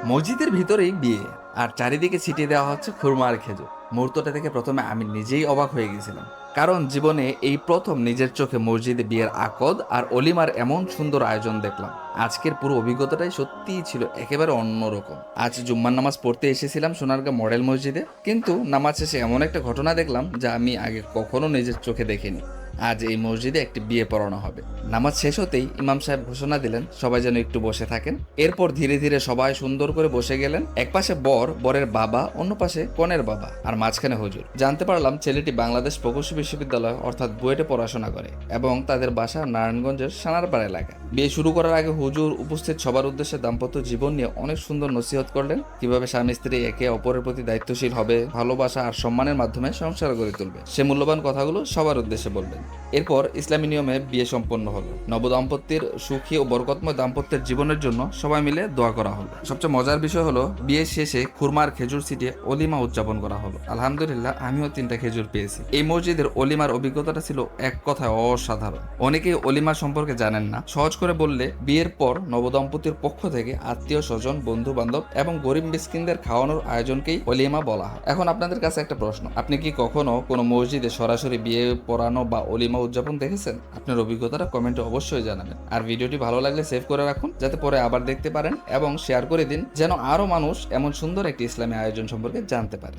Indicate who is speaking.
Speaker 1: মসজিদের ভিতরেই বিয়ে, আর চারিদিকে ছিটিয়ে দেওয়া হচ্ছে খুরমা আর খেজুর। মুহূর্তটা দেখে প্রথমে আমি নিজেই অবাক হয়ে গেছিলাম, কারণ জীবনে এই প্রথম নিজের চোখে মসজিদে বিয়ের আকদ আর অলিমার এমন সুন্দর আয়োজন দেখলাম। আজকের পুরো অভিজ্ঞতাটাই সত্যিই ছিল একেবারে অন্যরকম। আজ জুম্মার নামাজ পড়তে এসেছিলাম সোনারগাঁ মডেল মসজিদে, কিন্তু নামাজ শেষে এমন একটা ঘটনা দেখলাম যা আমি আগে কখনো নিজের চোখে দেখিনি। আজ এই মসজিদে একটি বিয়ে পড়ানো হবে। নামাজ শেষ হতেই ইমাম সাহেব ঘোষণা দিলেন সবাই যেন একটু বসে থাকেন। এরপর ধীরে ধীরে সবাই সুন্দর করে বসে গেলেন। এক পাশে বর, বরের বাবা, অন্য পাশে কনের বাবা, আর মাঝখানে হুজুর। জানতে পারলাম ছেলেটি বাংলাদেশ প্রকৌশল বিশ্ববিদ্যালয় অর্থাৎ বুয়েটে পড়াশোনা করে এবং তাদের বাসা নারায়ণগঞ্জের সানারপাড়া এলাকায়। বিয়ে শুরু করার আগে হুজুর উপস্থিত সবার উদ্দেশ্যে দাম্পত্য জীবন নিয়ে অনেক সুন্দর নসিহত করলেন, কিভাবে স্বামী স্ত্রী একে অপরের প্রতি দায়িত্বশীল হবে, ভালোবাসা আর সম্মানের মাধ্যমে সংসার গড়ে তুলবে। সে মূল্যবান কথাগুলো সবার উদ্দেশ্যে বলবেন। এরপর ইসলামী নিয়মে বিয়ে সম্পন্ন হলো। নবদম্পতির সুখী ও বরকতময় দাম্পত্যের জীবনের জন্য সবাই মিলে দোয়া করা হলো। সবচেয়ে মজার বিষয় হলো বিয়ের শেষে খুরমার খেজুর ছিটিয়ে অলিমা উদযাপন করা হলো। আলহামদুলিল্লাহ, আমিও 3টা খেজুর পেয়েছি। এই মসজিদের অলিমার অভিজ্ঞতাটা ছিল এক কথায় অসাধারণ। অনেকেই অলিমা সম্পর্কে জানেন না। সহজ করে বললে, বিয়ের পর নবদম্পতির পক্ষ থেকে আত্মীয় স্বজন, বন্ধু বান্ধব এবং গরিব মিসকিনদের খাওয়ানোর আয়োজনকেই অলিমা বলা হয়। এখন আপনাদের কাছে একটা প্রশ্ন, আপনি কি কখনো কোনো মসজিদে সরাসরি বিয়ে পড়ানো বা অলিমা উদযাপন দেখেছেন? আপনার অভিজ্ঞতাটা কমেন্টে অবশ্যই জানাবেন। আর ভিডিওটি ভালো লাগলে সেভ করে রাখুন, যাতে পরে আবার দেখতে পারেন, এবং শেয়ার করে দিন যেন আরো মানুষ এমন সুন্দর একটি ইসলামী আয়োজন সম্পর্কে জানতে পারে।